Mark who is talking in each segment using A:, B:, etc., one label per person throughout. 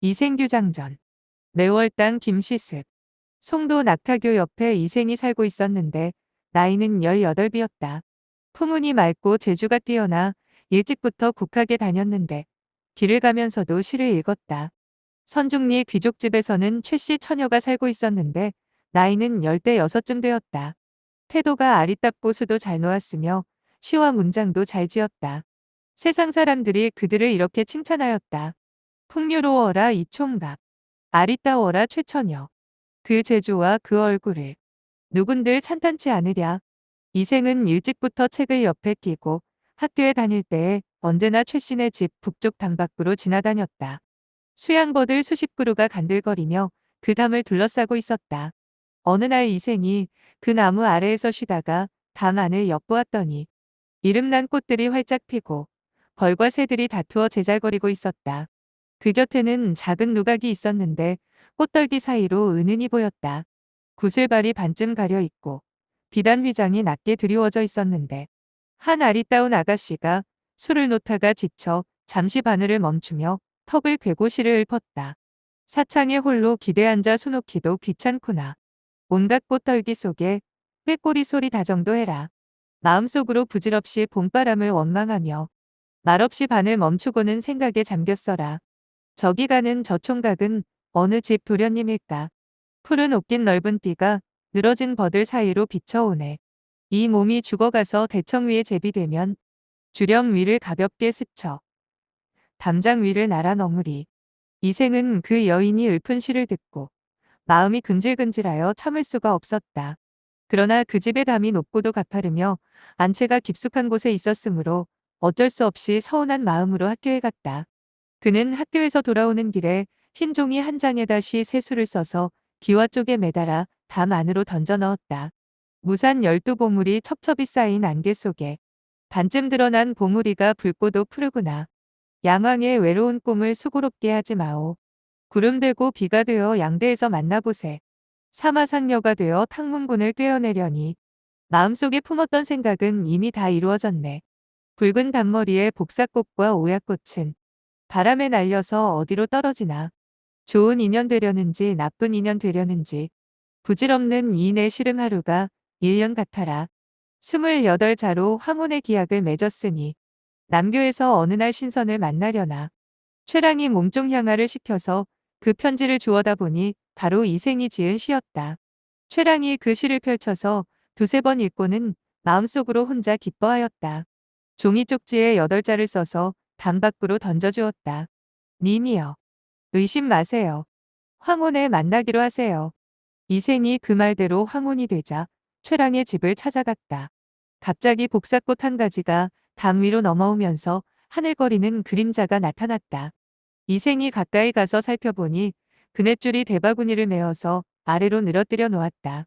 A: 이생규장전. 매월당 김시습. 송도 낙타교 옆에 이생이 살고 있었는데 나이는 18이었다. 풍운이 맑고 재주가 뛰어나 일찍부터 국학에 다녔는데 길을 가면서도 시를 읽었다. 선중리 귀족집에서는 최씨 처녀가 살고 있었는데 나이는 16쯤 되었다. 태도가 아리따고 수도 잘 놓았으며 시와 문장도 잘 지었다. 세상 사람들이 그들을 이렇게 칭찬하였다. 풍요로워라 이 총각. 아리따워라 최처녀. 그 재주와 그 얼굴을 누군들 찬탄치 않으랴. 이생은 일찍부터 책을 옆에 끼고 학교에 다닐 때에 언제나 최씨네 집 북쪽 담밖으로 지나다녔다. 수양버들 수십 그루가 간들거리며 그 담을 둘러싸고 있었다. 어느 날 이생이 그 나무 아래에서 쉬다가 담 안을 엿보았더니 이름난 꽃들이 활짝 피고 벌과 새들이 다투어 제잘거리고 있었다. 그 곁에는 작은 누각이 있었는데 꽃덜기 사이로 은은히 보였다. 구슬발이 반쯤 가려 있고 비단 휘장이 낮게 드리워져 있었는데 한 아리따운 아가씨가 술을 놓다가 지쳐 잠시 바늘을 멈추며 턱을 괴고 시를 읊었다. 사창에 홀로 기대 앉아 수놓기도 귀찮구나. 온갖 꽃덜기 속에 꾀꼬리 소리 다정도 해라. 마음속으로 부질없이 봄바람을 원망하며 말없이 바늘 멈추고는 생각에 잠겼어라. 저기 가는 저 총각은 어느 집 도련님일까. 푸른 옷깃 넓은 띠가 늘어진 버들 사이로 비쳐오네. 이 몸이 죽어가서 대청 위에 제비되면 주렴 위를 가볍게 스쳐 담장 위를 날아 넘으리. 이생은 그 여인이 읊은 시를 듣고 마음이 근질근질하여 참을 수가 없었다. 그러나 그 집의 담이 높고도 가파르며 안채가 깊숙한 곳에 있었으므로 어쩔 수 없이 서운한 마음으로 학교에 갔다. 그는 학교에서 돌아오는 길에 흰 종이 한 장에다 시 세수를 써서 기와 쪽에 매달아 담 안으로 던져 넣었다. 무산 12봉우리 첩첩이 쌓인 안개 속에 반쯤 드러난 봉우리가 붉고도 푸르구나. 양왕의 외로운 꿈을 수고롭게 하지 마오. 구름 되고 비가 되어 양대에서 만나보세. 사마상녀가 되어 탕문군을 꿰어내려니 마음속에 품었던 생각은 이미 다 이루어졌네. 붉은 단머리에 복사꽃과 오약꽃은 바람에 날려서 어디로 떨어지나. 좋은 인연 되려는지 나쁜 인연 되려는지 부질없는 이 내 시름 하루가 1년 같아라. 28자로 황혼의 기약을 맺었으니 남교에서 어느 날 신선을 만나려나. 최랑이 몸종 향하를 시켜서 그 편지를 주워다 보니 바로 이생이 지은 시였다. 최랑이 그 시를 펼쳐서 두세 번 읽고는 마음속으로 혼자 기뻐하였다. 종이 쪽지에 8자를 써서 담 밖으로 던져주었다. 님이여. 의심 마세요. 황혼에 만나기로 하세요. 이생이 그 말대로 황혼이 되자 최랑의 집을 찾아갔다. 갑자기 복사꽃 한 가지가 담 위로 넘어오면서 하늘거리는 그림자가 나타났다. 이생이 가까이 가서 살펴보니 그냇줄이 대바구니를 메어서 아래로 늘어뜨려 놓았다.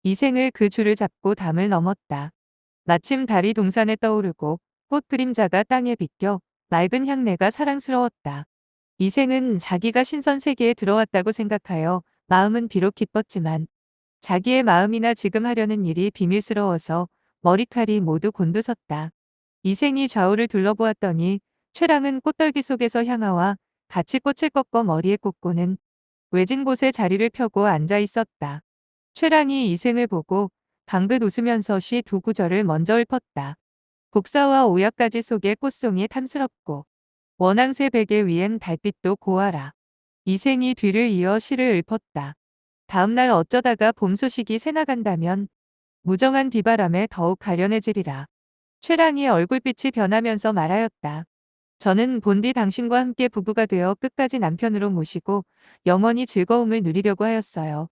A: 이생을 그 줄을 잡고 담을 넘었다. 마침 달이 동산에 떠오르고 꽃 그림자가 땅에 비껴 맑은 향내가 사랑스러웠다. 이생은 자기가 신선 세계에 들어왔다고 생각하여 마음은 비록 기뻤지만 자기의 마음이나 지금 하려는 일이 비밀스러워서 머리칼이 모두 곤두섰다. 이생이 좌우를 둘러보았더니 최랑은 꽃덜기 속에서 향하와 같이 꽃을 꺾어 머리에 꽂고는 외진 곳에 자리를 펴고 앉아 있었다. 최랑이 이생을 보고 방긋 웃으면서 시 두 구절을 먼저 읊었다. 복사와 오약가지 속에 꽃송이 탐스럽고 원앙새 베개 위엔 달빛도 고와라. 이생이 뒤를 이어 시를 읊었다. 다음날 어쩌다가 봄 소식이 새나간다면 무정한 비바람에 더욱 가련해지리라. 최랑이 얼굴빛이 변하면서 말하였다. 저는 본디 당신과 함께 부부가 되어 끝까지 남편으로 모시고 영원히 즐거움을 누리려고 하였어요.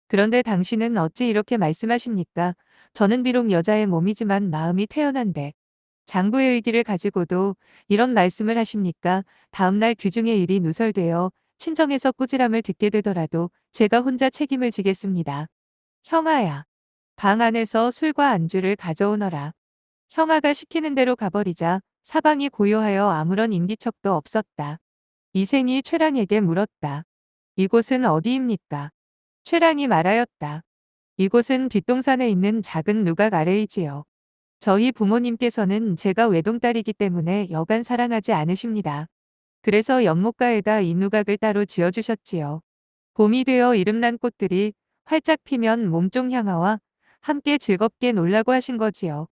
A: 그런데 당신은 어찌 이렇게 말씀하십니까? 저는 비록 여자의 몸이지만 마음이 태연한데 장부의 의기를 가지고도 이런 말씀을 하십니까? 다음날 귀중의 일이 누설되어 친정에서 꾸지람을 듣게 되더라도 제가 혼자 책임을 지겠습니다. 형아야. 방 안에서 술과 안주를 가져오너라. 형아가 시키는 대로 가버리자 사방이 고요하여 아무런 인기척도 없었다. 이생이 최랑에게 물었다. 이곳은 어디입니까? 최랑이 말하였다. 이곳은 뒷동산에 있는 작은 누각 아래이지요. 저희 부모님께서는 제가 외동딸이기 때문에 여간 사랑하지 않으십니다. 그래서 연못가에다 이 누각을 따로 지어주셨지요. 봄이 되어 이름난 꽃들이 활짝 피면 몸종 향하와 함께 즐겁게 놀라고 하신 거지요.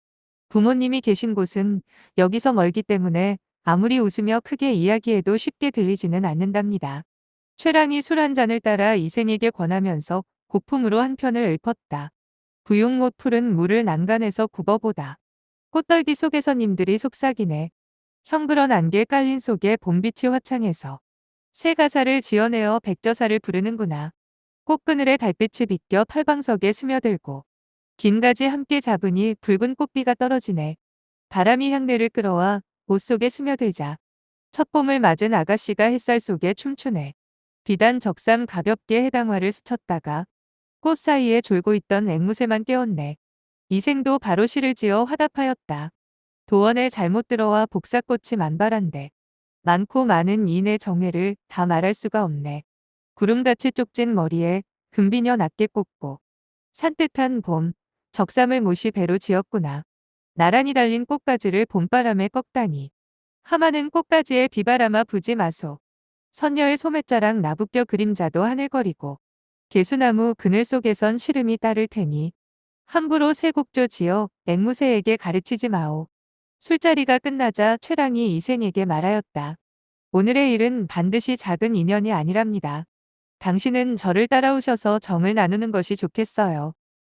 A: 부모님이 계신 곳은 여기서 멀기 때문에 아무리 웃으며 크게 이야기해도 쉽게 들리지는 않는답니다. 최랑이 술 한 잔을 따라 이생에게 권하면서 고품으로 한 편을 읊었다. 부용못 푸른 물을 난간에서 굽어보다. 꽃떨기 속에서 님들이 속삭이네. 형그런 안개 깔린 속에 봄빛이 화창해서 새 가사를 지어내어 백저사를 부르는구나. 꽃그늘에 달빛이 비껴 털방석에 스며들고 긴 가지 함께 잡으니 붉은 꽃비가 떨어지네. 바람이 향내를 끌어와 옷 속에 스며들자 첫 봄을 맞은 아가씨가 햇살 속에 춤추네. 비단 적삼 가볍게 해당화를 스쳤다가 꽃 사이에 졸고 있던 앵무새만 깨웠네. 이생도 바로 시를 지어 화답하였다. 도원에 잘못 들어와 복사꽃이 만발한데 많고 많은 이내 정회를 다 말할 수가 없네. 구름같이 쪽진 머리에 금비녀 낮게 꽂고 산뜻한 봄, 적삼을 모시 배로 지었구나. 나란히 달린 꽃가지를 봄바람에 꺾다니. 하마는 꽃가지에 비바람아 부지 마소. 선녀의 소매자랑 나부껴 그림자도 하늘거리고 개수나무 그늘 속에선 시름이 따를 테니 함부로 새곡조 지어 앵무새에게 가르치지 마오. 술자리가 끝나자 최랑이 이생에게 말하였다. 오늘의 일은 반드시 작은 인연이 아니랍니다. 당신은 저를 따라오셔서 정을 나누는 것이 좋겠어요.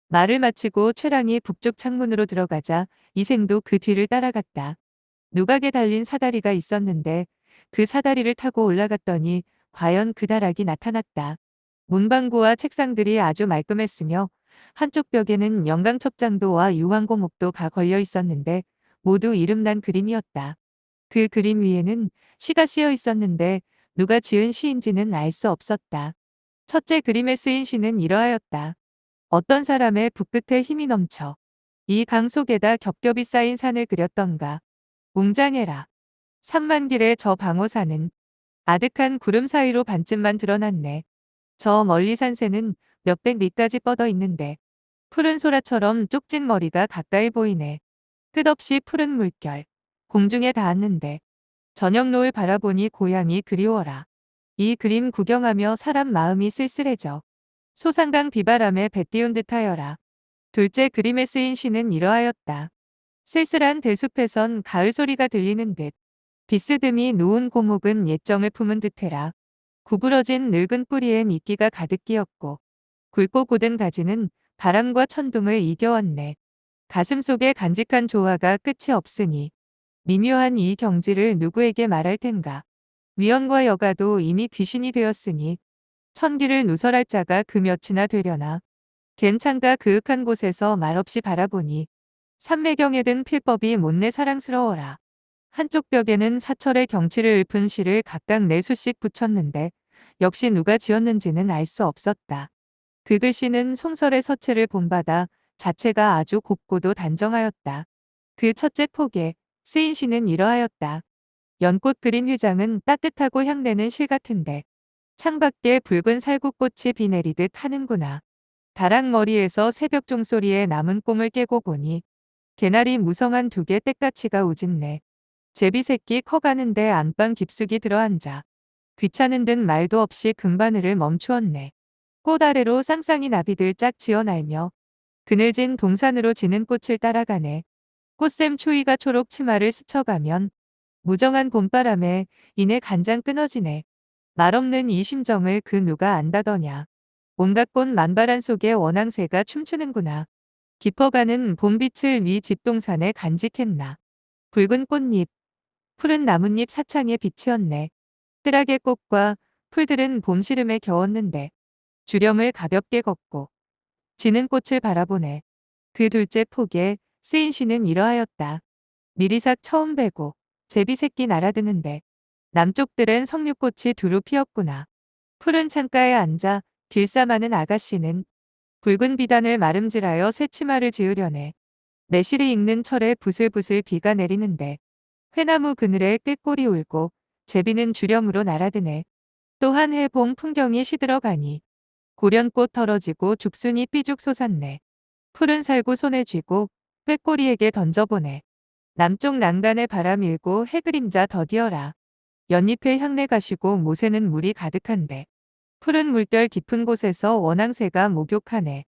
A: 말을 마치고 최랑이 북쪽 창문으로 들어가자 이생도 그 뒤를 따라갔다. 누각에 달린 사다리가 있었는데 그 사다리를 타고 올라갔더니 과연 그 다락이 나타났다. 문방구와 책상들이 아주 말끔했으며 한쪽 벽에는 영광첩장도와 유황고목도가 걸려 있었는데 모두 이름난 그림이었다. 그 그림 위에는 시가 쓰여 있었는데 누가 지은 시인지는 알 수 없었다. 첫째 그림에 쓰인 시는 이러하였다. 어떤 사람의 붓끝에 힘이 넘쳐 이 강 속에다 겹겹이 쌓인 산을 그렸던가. 웅장해라. 산만길에 저 방호산은 아득한 구름 사이로 반쯤만 드러났네. 저 멀리 산새는 몇백 미까지 뻗어 있는데 푸른 소라처럼 쪽진 머리가 가까이 보이네. 끝없이 푸른 물결. 공중에 닿았는데 저녁 노을 바라보니 고향이 그리워라. 이 그림 구경하며 사람 마음이 쓸쓸해져. 소상강 비바람에 배 띄운 듯하여라. 둘째 그림에 쓰인 시는 이러하였다. 쓸쓸한 대숲에선 가을 소리가 들리는 듯. 비스듬히 누운 고목은 옛정을 품은 듯해라. 구부러진 늙은 뿌리엔 이끼가 가득 끼었고 굵고 곧은 가지는 바람과 천둥을 이겨왔네. 가슴 속에 간직한 조화가 끝이 없으니 미묘한 이 경지를 누구에게 말할 텐가. 위원과 여가도 이미 귀신이 되었으니 천기를 누설할 자가 그 몇이나 되려나. 괜찮가 그윽한 곳에서 말없이 바라보니 삼매경에 든 필법이 못내 사랑스러워라. 한쪽 벽에는 사철의 경치를 읊은 시를 각각 네 수씩 붙였는데 역시 누가 지었는지는 알 수 없었다. 그 글씨는 송설의 서체를 본받아 자체가 아주 곱고도 단정하였다. 그 첫째 폭에 쓰인 시는 이러하였다. 연꽃 그린 휘장은 따뜻하고 향내는 실 같은데 창밖에 붉은 살구꽃이 비 내리듯 하는구나. 다락머리에서 새벽 종소리에 남은 꿈을 깨고 보니 개나리 무성한 두 개 떼까치가 우짓네. 제비새끼 커가는데 안방 깊숙이 들어앉아 귀찮은 듯 말도 없이 금바늘을 멈추었네. 꽃 아래로 쌍쌍이 나비들 짝 지어 날며 그늘진 동산으로 지는 꽃을 따라가네. 꽃샘 추위가 초록 치마를 스쳐가면 무정한 봄바람에 이내 간장 끊어지네. 말없는 이 심정을 그 누가 안다더냐. 온갖 꽃 만발한 속에 원앙새가 춤추는구나. 깊어가는 봄빛을 위 집동산에 간직했나. 붉은 꽃잎, 푸른 나뭇잎 사창에 비치었네. 뜰하게 꽃과 풀들은 봄 시름에 겨웠는데 주렴을 가볍게 걷고 지는 꽃을 바라보네. 그 둘째 폭에 쓰인 시는 이러하였다. 미리삭 처음 베고 제비새끼 날아드는데 남쪽들은 석류꽃이 두루 피었구나. 푸른 창가에 앉아 길쌈하는 아가씨는 붉은 비단을 마름질하여 새치마를 지으려네. 매실이 익는 철에 부슬부슬 비가 내리는데 회나무 그늘에 꾀꼬리 울고 제비는 주렴으로 날아드네. 또한 해봄 풍경이 시들어가니 고련꽃 털어지고 죽순이 삐죽 솟았네. 푸른 살구 손에 쥐고 꾀꼬리에게 던져보네. 남쪽 난간에 바람 일고 해그림자 더디어라. 연잎의 향내 가시고 못에는 물이 가득한데 푸른 물결 깊은 곳에서 원앙새가 목욕하네.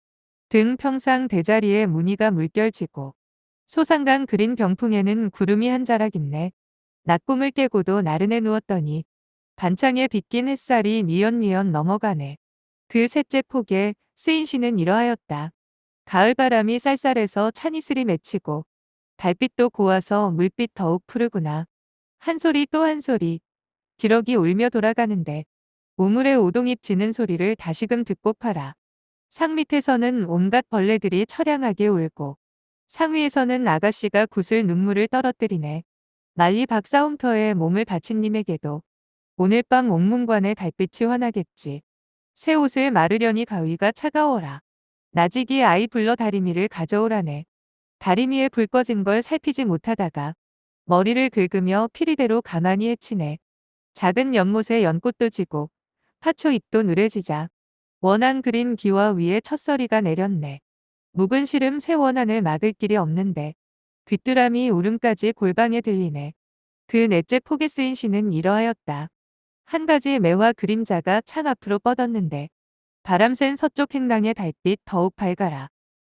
A: 등 평상 대자리에 무늬가 물결지고 소상강 그린 병풍에는 구름이 한 자락 있네. 낮꿈을 깨고도 나른해 누웠더니 반창에 빗긴 햇살이 미연미연 넘어가네. 그 셋째 폭에 쓰인 시는 이러하였다. 가을바람이 쌀쌀해서 찬이슬이 맺히고 달빛도 고와서 물빛 더욱 푸르구나. 한 소리 또 한 소리 기러기 울며 돌아가는데 우물에 오동잎 지는 소리를 다시금 듣고 팔아. 상 밑에서는 온갖 벌레들이 처량하게 울고 상위에서는 아가씨가 구슬 눈물을 떨어뜨리네. 말리 박사움터에 몸을 바친 님에게도 오늘 밤 옥문관의 달빛이 환하겠지. 새 옷을 마르려니 가위가 차가워라. 나직이 아이 불러 다리미를 가져오라네. 다리미에 불 꺼진 걸 살피지 못하다가 머리를 긁으며 피리대로 가만히 헤치네. 작은 연못에 연꽃도 지고 파초 잎도 누래지자 원앙 그린 기와 위에 첫서리가 내렸네. 묵은 시름 새 원안을 막을 길이 없는데 귀뚜라미 울음까지 골방에 들리네. 그 넷째 폭에 쓰인 시는 이러하였다. 한 가지 매화 그림자가 창 앞으로 뻗었는데 바람센 서쪽 행랑의 달빛 더욱 밝아라.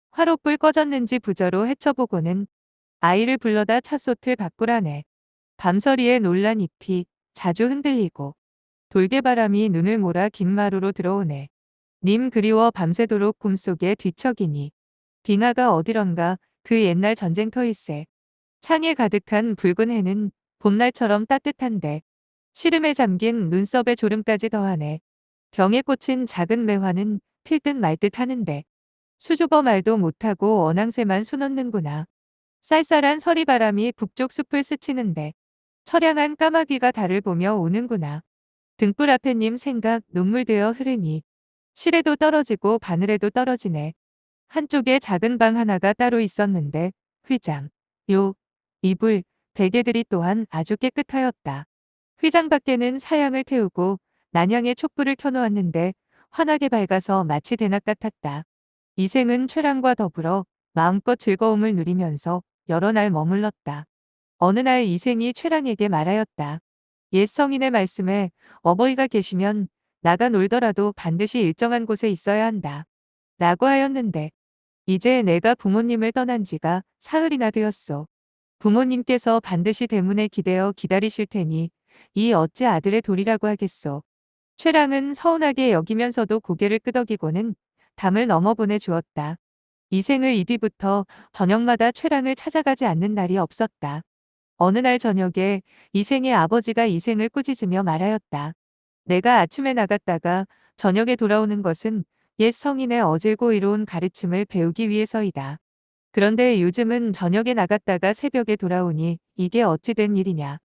A: 화롯불 꺼졌는지 부저로 헤쳐보고는 아이를 불러다 찻솥을 바꾸라네. 밤서리에 놀란 잎이 자주 흔들리고 돌개바람이 눈을 몰아 긴 마루로 들어오네. 님 그리워 밤새도록 꿈속에 뒤척이니 빙하가 어디론가 그 옛날 전쟁터일세. 창에 가득한 붉은 해는 봄날처럼 따뜻한데 시름에 잠긴 눈썹에 졸음까지 더하네. 병에 꽂힌 작은 매화는 필 듯 말 듯 하는데 수줍어 말도 못하고 원앙새만 수놓는구나. 쌀쌀한 서리바람이 북쪽 숲을 스치는데 처량한 까마귀가 달을 보며 우는구나. 등불 앞에 님 생각 눈물되어 흐르니 실에도 떨어지고 바늘에도 떨어지네. 한쪽에 작은 방 하나가 따로 있었는데 휘장, 요, 이불, 베개들이 또한 아주 깨끗하였다. 휘장 밖에는 사양을 태우고 난향의 촛불을 켜놓았는데 환하게 밝아서 마치 대낮 같았다. 이생은 최랑과 더불어 마음껏 즐거움을 누리면서 여러 날 머물렀다. 어느 날 이생이 최랑에게 말하였다. 옛 성인의 말씀에 어버이가 계시면 나가 놀더라도 반드시 일정한 곳에 있어야 한다. 라고 하였는데 이제 내가 부모님을 떠난 지가 사흘이나 되었소. 부모님께서 반드시 대문에 기대어 기다리실 테니 이 어찌 아들의 도리라고 하겠소. 최랑은 서운하게 여기면서도 고개를 끄덕이고는 담을 넘어 보내주었다. 이생을 이 뒤부터 저녁마다 최랑을 찾아가지 않는 날이 없었다. 어느 날 저녁에 이생의 아버지가 이생을 꾸짖으며 말하였다. 내가 아침에 나갔다가 저녁에 돌아오는 것은 옛 성인의 어질고 이로운 가르침을 배우기 위해서이다. 그런데 요즘은 저녁에 나갔다가 새벽에 돌아오니 이게 어찌 된 일이냐.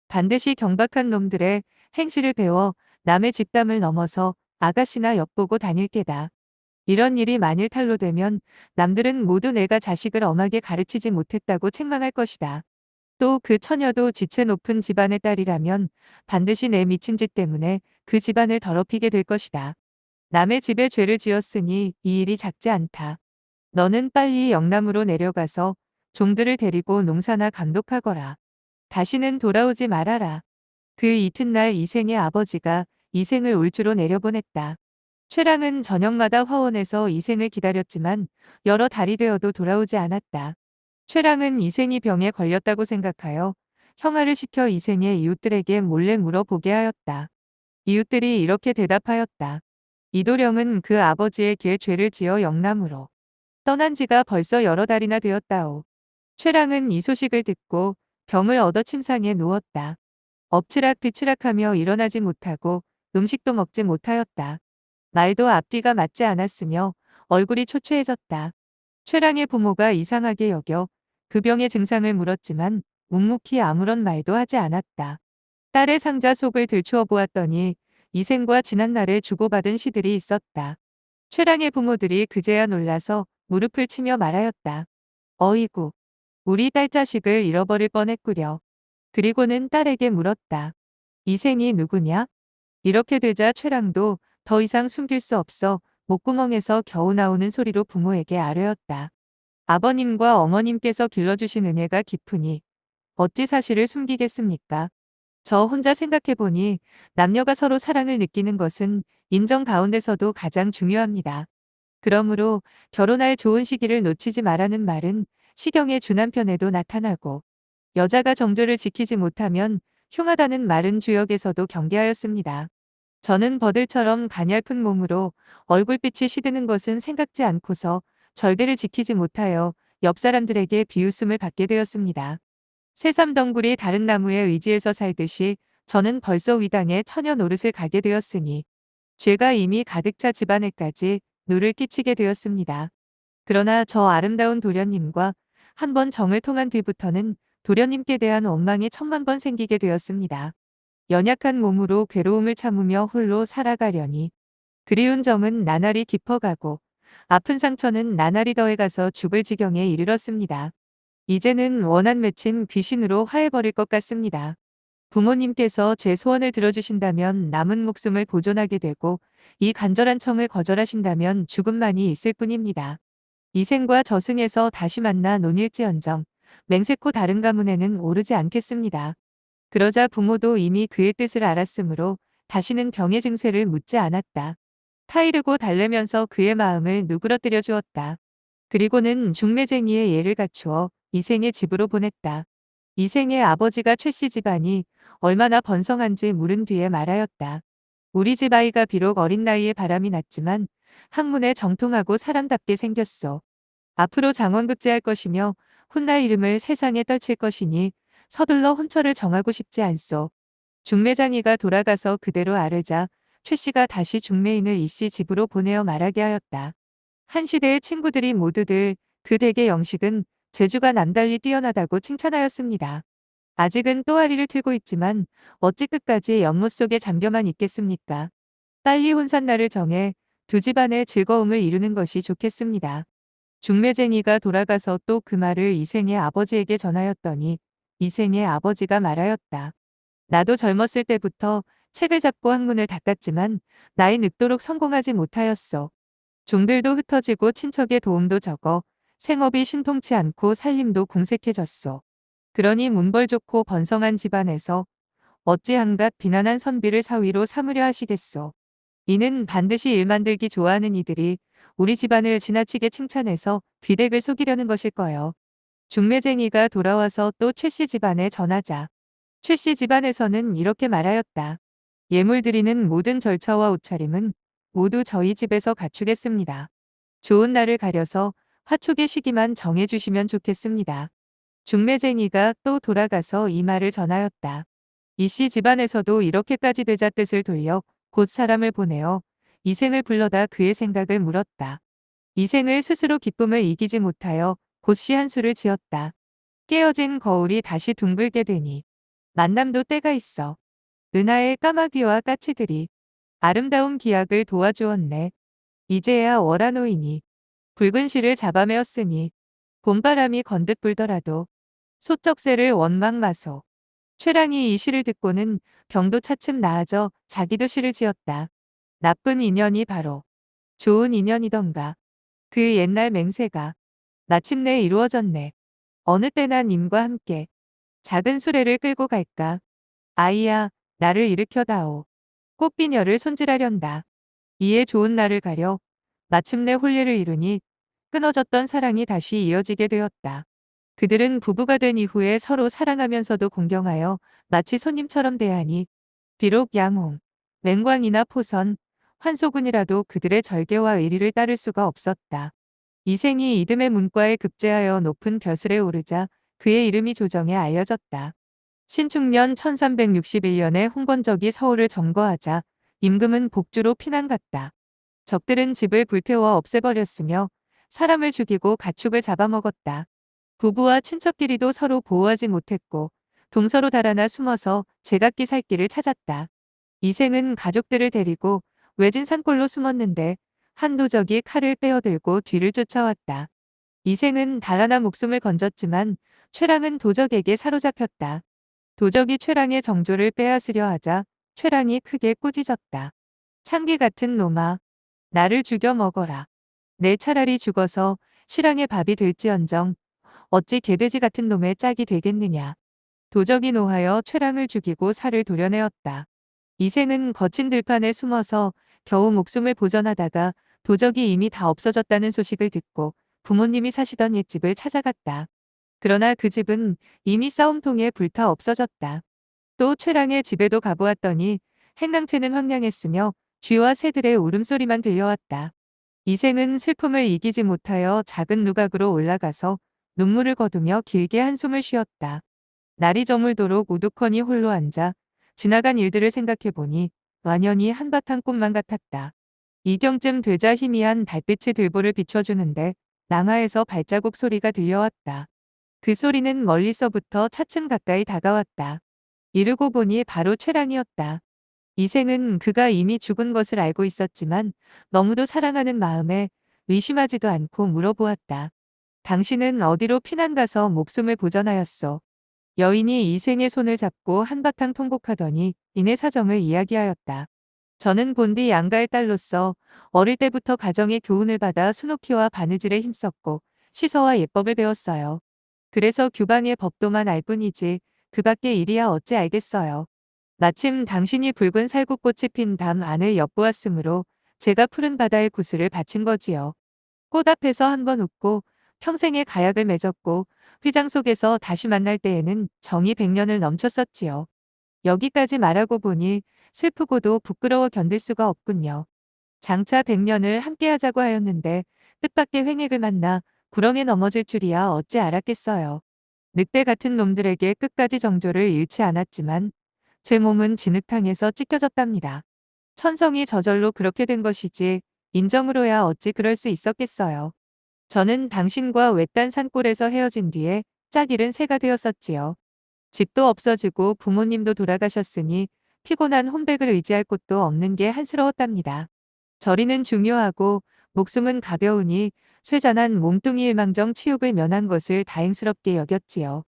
A: 반드시 경박한 놈들의 행실을 배워 남의 집담을 넘어서 아가씨나 엿보고 다닐 게다. 이런 일이 만일 탄로되면 남들은 모두 내가 자식을 엄하게 가르치지 못했다고 책망할 것이다. 또 그 처녀도 지체 높은 집안의 딸이라면 반드시 내 미친 짓 때문에 그 집안을 더럽히게 될 것이다. 남의 집에 죄를 지었으니 이 일이 작지 않다. 너는 빨리 영남으로 내려가서 종들을 데리고 농사나 감독하거라. 다시는 돌아오지 말아라. 그 이튿날 이생의 아버지가 이생을 울주로 내려보냈다. 최랑은 저녁마다 화원에서 이생을 기다렸지만 여러 달이 되어도 돌아오지 않았다. 최랑은 이생이 병에 걸렸다고 생각하여 형아를 시켜 이생의 이웃들에게 몰래 물어보게 하였다. 이웃들이 이렇게 대답하였다. 이도령은 그 아버지에게 죄를 지어 영남으로 떠난 지가 벌써 여러 달이나 되었다오. 최랑은 이 소식을 듣고 병을 얻어 침상에 누웠다. 엎치락 뒤치락하며 일어나지 못하고 음식도 먹지 못하였다. 말도 앞뒤가 맞지 않았으며 얼굴이 초췌해졌다. 최랑의 부모가 이상하게 여겨 그 병의 증상을 물었지만 묵묵히 아무런 말도 하지 않았다. 딸의 상자 속을 들추어 보았더니 이생과 지난날에 주고받은 시들이 있었다. 최랑의 부모들이 그제야 놀라서 무릎을 치며 말하였다. 어이구, 우리 딸 자식을 잃어버릴 뻔했구려. 그리고는 딸에게 물었다. 이생이 누구냐? 이렇게 되자 최랑도 더 이상 숨길 수 없어 목구멍에서 겨우 나오는 소리로 부모에게 아뢰었다. 아버님과 어머님께서 길러주신 은혜가 깊으니 어찌 사실을 숨기겠습니까? 저 혼자 생각해보니 남녀가 서로 사랑을 느끼는 것은 인정 가운데서도 가장 중요합니다. 그러므로 결혼할 좋은 시기를 놓치지 말라는 말은 시경의 주남편에도 나타나고, 여자가 정조를 지키지 못하면 흉하다는 말은 주역에서도 경계하였습니다. 저는 버들처럼 가냘픈 몸으로 얼굴빛이 시드는 것은 생각지 않고서 절개를 지키지 못하여 옆 사람들에게 비웃음을 받게 되었습니다. 새삼덩굴이 다른 나무에 의지해서 살듯이 저는 벌써 위당에 처녀 노릇을 가게 되었으니 죄가 이미 가득 차 집안에까지 누를 끼치게 되었습니다. 그러나 저 아름다운 도련님과 한번 정을 통한 뒤부터는 도련님께 대한 원망이 천만 번 생기게 되었습니다. 연약한 몸으로 괴로움을 참으며 홀로 살아가려니 그리운 정은 나날이 깊어가고 아픈 상처는 나날이 더해가서 죽을 지경에 이르렀습니다. 이제는 원한 맺힌 귀신으로 화해버릴 것 같습니다. 부모님께서 제 소원을 들어주신다면 남은 목숨을 보존하게 되고, 이 간절한 청을 거절하신다면 죽음만이 있을 뿐입니다. 이생과 저승에서 다시 만나 논일지언정 맹세코 다른 가문에는 오르지 않겠습니다. 그러자 부모도 이미 그의 뜻을 알았으므로 다시는 병의 증세를 묻지 않았다. 타이르고 달래면서 그의 마음을 누그러뜨려 주었다. 그리고는 중매쟁이의 예를 갖추어 이생의 집으로 보냈다. 이생의 아버지가 최씨 집안이 얼마나 번성한지 물은 뒤에 말하였다. 우리 집 아이가 비록 어린 나이에 바람이 났지만 학문에 정통하고 사람답게 생겼소. 앞으로 장원급제할 것이며 훗날 이름을 세상에 떨칠 것이니 서둘러 혼처를 정하고 싶지 않소. 중매장이가 돌아가서 그대로 아뢰자 최씨가 다시 중매인을 이씨 집으로 보내어 말하게 하였다. 한 시대의 친구들이 모두들 그 댁의 영식은 재주가 남달리 뛰어나다고 칭찬하였습니다. 아직은 또아리를 틀고 있지만 어찌 끝까지 연못 속에 잠겨만 있겠습니까? 빨리 혼산날을 정해 두 집안의 즐거움을 이루는 것이 좋겠습니다. 중매쟁이가 돌아가서 또 그 말을 이생의 아버지에게 전하였더니 이생의 아버지가 말하였다. 나도 젊었을 때부터 책을 잡고 학문을 닦았지만 나이 늙도록 성공하지 못하였소. 종들도 흩어지고 친척의 도움도 적어 생업이 신통치 않고 살림도 궁색해졌소. 그러니 문벌 좋고 번성한 집안에서 어찌 한갓 비난한 선비를 사위로 삼으려 하시겠소. 이는 반드시 일 만들기 좋아하는 이들이 우리 집안을 지나치게 칭찬해서 귀댁을 속이려는 것일 거요. 중매쟁이가 돌아와서 또 최씨 집안에 전하자 최씨 집안에서는 이렇게 말하였다. 예물 드리는 모든 절차와 옷차림은 모두 저희 집에서 갖추겠습니다. 좋은 날을 가려서 화촉의 시기만 정해주시면 좋겠습니다. 중매쟁이가 또 돌아가서 이 말을 전하였다. 이씨 집안에서도 이렇게까지 되자 뜻을 돌려 곧 사람을 보내어 이생을 불러다 그의 생각을 물었다. 이생을 스스로 기쁨을 이기지 못하여 곧시 한수를 지었다. 깨어진 거울이 다시 둥글게 되니 만남도 때가 있어. 은하의 까마귀와 까치들이 아름다운 기약을 도와주었네. 이제야 월하노이니 붉은 실을 잡아매었으니 봄바람이 건듯 불더라도 소쩍새를 원망마소. 최랑이 이 시를 듣고는 병도 차츰 나아져 자기도 시를 지었다. 나쁜 인연이 바로 좋은 인연이던가. 그 옛날 맹세가 마침내 이루어졌네. 어느 때나 님과 함께 작은 수레를 끌고 갈까. 아이야, 나를 일으켜다오. 꽃비녀를 손질하련다. 이에 좋은 날을 가려 마침내 혼례를 이루니 끊어졌던 사랑이 다시 이어지게 되었다. 그들은 부부가 된 이후에 서로 사랑하면서도 공경하여 마치 손님처럼 대하니 비록 양홍, 맹광이나 포선, 환소군이라도 그들의 절개와 의리를 따를 수가 없었다. 이생이 이듬해 문과에 급제하여 높은 벼슬에 오르자 그의 이름이 조정에 알려졌다. 신축년 1361년에 홍건적이 서울을 점거하자 임금은 복주로 피난 갔다. 적들은 집을 불태워 없애버렸으며 사람을 죽이고 가축을 잡아먹었다. 부부와 친척끼리도 서로 보호하지 못했고 동서로 달아나 숨어서 제각기 살 길을 찾았다. 이생은 가족들을 데리고 외진 산골로 숨었는데 한 도적이 칼을 빼어들고 뒤를 쫓아왔다. 이생은 달아나 목숨을 건졌지만 최랑은 도적에게 사로잡혔다. 도적이 최랑의 정조를 빼앗으려 하자 최랑이 크게 꾸짖었다. 창기 같은 놈아, 나를 죽여 먹어라. 내 차라리 죽어서 실랑의 밥이 될지언정 어찌 개돼지 같은 놈의 짝이 되겠느냐. 도적이 노하여 최랑을 죽이고 살을 도려내었다. 이생은 거친 들판에 숨어서 겨우 목숨을 보전하다가 도적이 이미 다 없어졌다는 소식을 듣고 부모님이 사시던 옛집을 찾아갔다. 그러나 그 집은 이미 싸움통에 불타 없어졌다. 또 최랑의 집에도 가보았더니 행랑채는 황량했으며 쥐와 새들의 울음소리만 들려왔다. 이생은 슬픔을 이기지 못하여 작은 누각으로 올라가서 눈물을 거두며 길게 한숨을 쉬었다. 날이 저물도록 우두커니 홀로 앉아 지나간 일들을 생각해보니 완연히 한바탕 꿈만 같았다. 이경쯤 되자 희미한 달빛이 들보를 비춰주는데 낭하에서 발자국 소리가 들려왔다. 그 소리는 멀리서부터 차츰 가까이 다가왔다. 이르고 보니 바로 최랑이었다. 이생은 그가 이미 죽은 것을 알고 있었지만 너무도 사랑하는 마음에 의심하지도 않고 물어보았다. 당신은 어디로 피난 가서 목숨을 보전하였소? 여인이 이생의 손을 잡고 한바탕 통곡하더니 이내 사정을 이야기하였다. 저는 본디 양가의 딸로서 어릴 때부터 가정의 교훈을 받아 순옥희와 바느질에 힘썼고 시서와 예법을 배웠어요. 그래서 규방의 법도만 알 뿐이지 그 밖의 일이야 어찌 알겠어요. 마침 당신이 붉은 살구꽃이 핀 담 안을 엿보았으므로 제가 푸른 바다의 구슬을 바친 거지요. 꽃 앞에서 한 번 웃고 평생의 가약을 맺었고 휘장 속에서 다시 만날 때에는 정이 100년을 넘쳤었지요. 여기까지 말하고 보니 슬프고도 부끄러워 견딜 수가 없군요. 장차 100년을 함께하자고 하였는데 뜻밖의 횡액을 만나 구렁에 넘어질 줄이야 어찌 알았겠어요. 늑대 같은 놈들에게 끝까지 정조를 잃지 않았지만 제 몸은 진흙탕에서 찢겨졌답니다. 천성이 저절로 그렇게 된 것이지 인정으로야 어찌 그럴 수 있었겠어요. 저는 당신과 외딴 산골에서 헤어진 뒤에 짝 잃은 새가 되었었지요. 집도 없어지고 부모님도 돌아가셨으니 피곤한 혼백을 의지할 곳도 없는 게 한스러웠답니다. 저리는 중요하고 목숨은 가벼우니 쇠잔한 몸뚱이 일망정 치욕을 면한 것을 다행스럽게 여겼지요.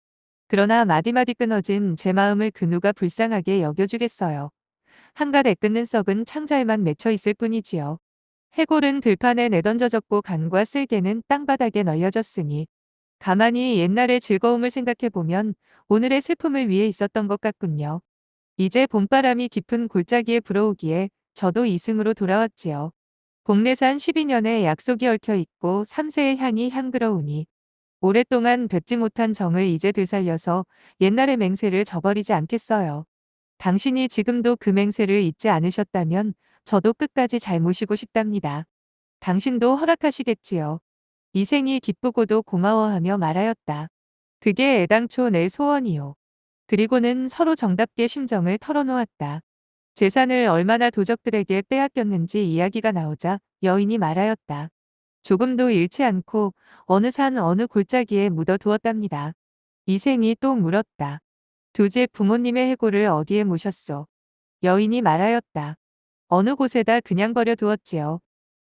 A: 그러나 마디마디 끊어진 제 마음을 그 누가 불쌍하게 여겨주겠어요. 한갓 애끓는 썩은 창자에만 맺혀 있을 뿐이지요. 해골은 들판에 내던져졌고 간과 쓸개는 땅바닥에 널려졌으니 가만히 옛날의 즐거움을 생각해보면 오늘의 슬픔을 위해 있었던 것 같군요. 이제 봄바람이 깊은 골짜기에 불어오기에 저도 이승으로 돌아왔지요. 복례산 12년에 약속이 얽혀 있고 3세의 향이 향그러우니 오랫동안 뵙지 못한 정을 이제 되살려서 옛날의 맹세를 저버리지 않겠어요. 당신이 지금도 그 맹세를 잊지 않으셨다면 저도 끝까지 잘 모시고 싶답니다. 당신도 허락하시겠지요. 이생이 기쁘고도 고마워하며 말하였다. 그게 애당초 내 소원이요. 그리고는 서로 정답게 심정을 털어놓았다. 재산을 얼마나 도적들에게 빼앗겼는지 이야기가 나오자 여인이 말하였다. 조금도 잃지 않고 어느 산 어느 골짜기에 묻어두었답니다. 이생이 또 물었다. 두 집 부모님의 해골을 어디에 모셨소? 여인이 말하였다. 어느 곳에다 그냥 버려두었지요.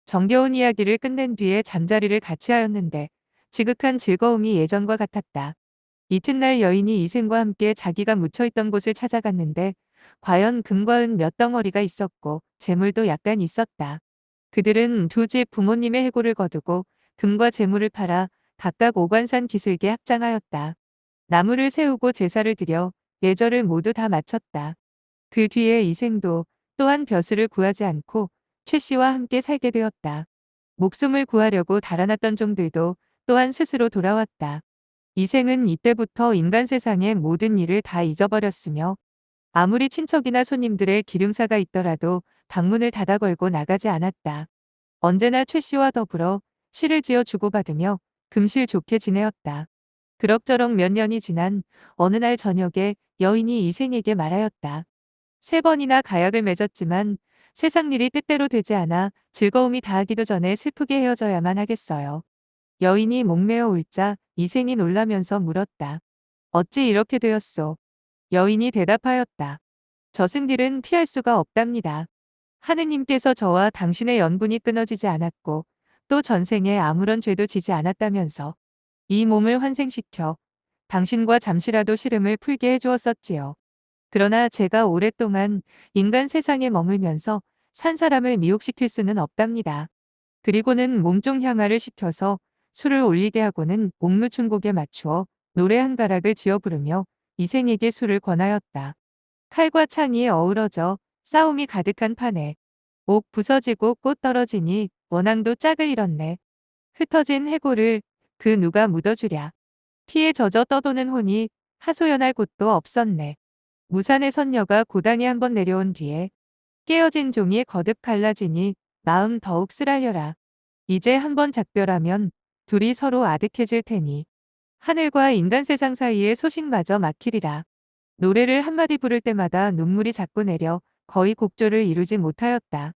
A: 정겨운 이야기를 끝낸 뒤에 잠자리를 같이 하였는데 지극한 즐거움이 예전과 같았다. 이튿날 여인이 이생과 함께 자기가 묻혀있던 곳을 찾아갔는데 과연 금과 은 몇 덩어리가 있었고 재물도 약간 있었다. 그들은 두 집 부모님의 해골을 거두고 금과 재물을 팔아 각각 오관산 기슭에 합장하였다. 나무를 세우고 제사를 드려 예절을 모두 다 마쳤다. 그 뒤에 이생도 또한 벼슬을 구하지 않고 최 씨와 함께 살게 되었다. 목숨을 구하려고 달아났던 종들도 또한 스스로 돌아왔다. 이생은 이때부터 인간 세상의 모든 일을 다 잊어버렸으며 아무리 친척이나 손님들의 기륭사가 있더라도 방문을 닫아 걸고 나가지 않았다. 언제나 최 씨와 더불어 시를 지어 주고받으며 금실 좋게 지내었다. 그럭저럭 몇 년이 지난 어느 날 저녁에 여인이 이생에게 말하였다. 3번이나 가약을 맺었지만 세상 일이 뜻대로 되지 않아 즐거움이 다하기도 전에 슬프게 헤어져야만 하겠어요. 여인이 목매어 울자 이생이 놀라면서 물었다. 어찌 이렇게 되었소? 여인이 대답하였다. 저승길은 피할 수가 없답니다. 하느님께서 저와 당신의 연분이 끊어지지 않았고 또 전생에 아무런 죄도 지지 않았다면서 이 몸을 환생시켜 당신과 잠시라도 시름을 풀게 해주었었지요. 그러나 제가 오랫동안 인간 세상에 머물면서 산 사람을 미혹시킬 수는 없답니다. 그리고는 몸종 향화를 시켜서 술을 올리게 하고는 옥루춘곡에 맞추어 노래 한 가락을 지어 부르며 이생에게 술을 권하였다. 칼과 창이 어우러져 싸움이 가득한 판에 옥 부서지고 꽃 떨어지니 원앙도 짝을 잃었네. 흩어진 해골을 그 누가 묻어주랴. 피에 젖어 떠도는 혼이 하소연할 곳도 없었네. 무산의 선녀가 고단히 한번 내려온 뒤에 깨어진 종이 거듭 갈라지니 마음 더욱 쓰랄려라. 이제 한번 작별하면 둘이 서로 아득해질 테니 하늘과 인간 세상 사이의 소식마저 막히리라. 노래를 한마디 부를 때마다 눈물이 자꾸 내려 거의 곡조를 이루지 못하였다.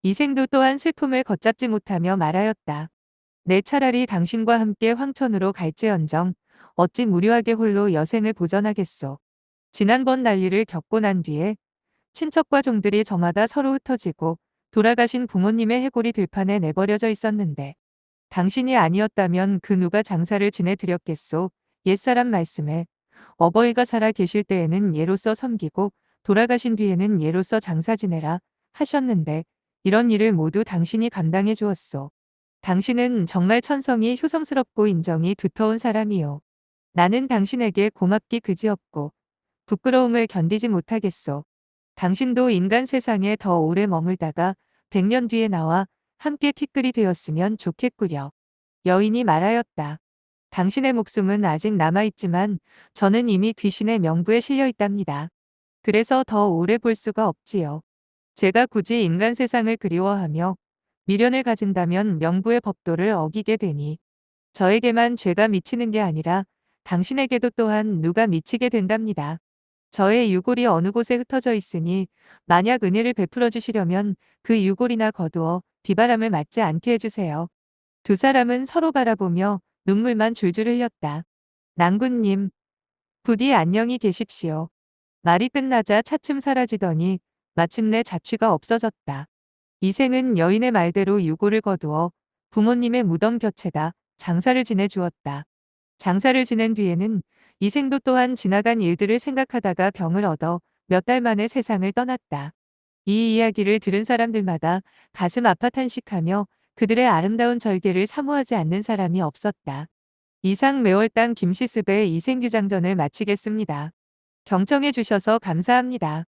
A: 이생도 또한 슬픔을 걷잡지 못하며 말하였다. 내 차라리 당신과 함께 황천으로 갈지언정 어찌 무료하게 홀로 여생을 보전하겠소. 지난번 난리를 겪고 난 뒤에 친척과 종들이 저마다 서로 흩어지고 돌아가신 부모님의 해골이 들판에 내버려져 있었는데 당신이 아니었다면 그 누가 장사를 지내드렸겠소. 옛사람 말씀에 어버이가 살아 계실 때에는 예로서 섬기고 돌아가신 뒤에는 예로서 장사 지내라 하셨는데 이런 일을 모두 당신이 감당해 주었소. 당신은 정말 천성이 효성스럽고 인정이 두터운 사람이요. 나는 당신에게 고맙기 그지없고 부끄러움을 견디지 못하겠소. 당신도 인간 세상에 더 오래 머물다가 100년 뒤에 나와 함께 티끌이 되었으면 좋겠구려. 여인이 말하였다. 당신의 목숨은 아직 남아있지만 저는 이미 귀신의 명부에 실려 있답니다. 그래서 더 오래 볼 수가 없지요. 제가 굳이 인간 세상을 그리워하며 미련을 가진다면 명부의 법도를 어기게 되니 저에게만 죄가 미치는 게 아니라 당신에게도 또한 누가 미치게 된답니다. 저의 유골이 어느 곳에 흩어져 있으니 만약 은혜를 베풀어 주시려면 그 유골이나 거두어 비바람을 맞지 않게 해주세요. 두 사람은 서로 바라보며 눈물만 줄줄 흘렸다. 낭군님, 부디 안녕히 계십시오. 말이 끝나자 차츰 사라지더니 마침내 자취가 없어졌다. 이생은 여인의 말대로 유골을 거두어 부모님의 무덤 곁에다 장사를 지내주었다. 장사를 지낸 뒤에는 이생도 또한 지나간 일들을 생각하다가 병을 얻어 몇 달 만에 세상을 떠났다. 이 이야기를 들은 사람들마다 가슴 아파 탄식하며 그들의 아름다운 절개를 사모하지 않는 사람이 없었다. 이상 매월당 김시습의 이생규장전을 마치겠습니다. 경청해 주셔서 감사합니다.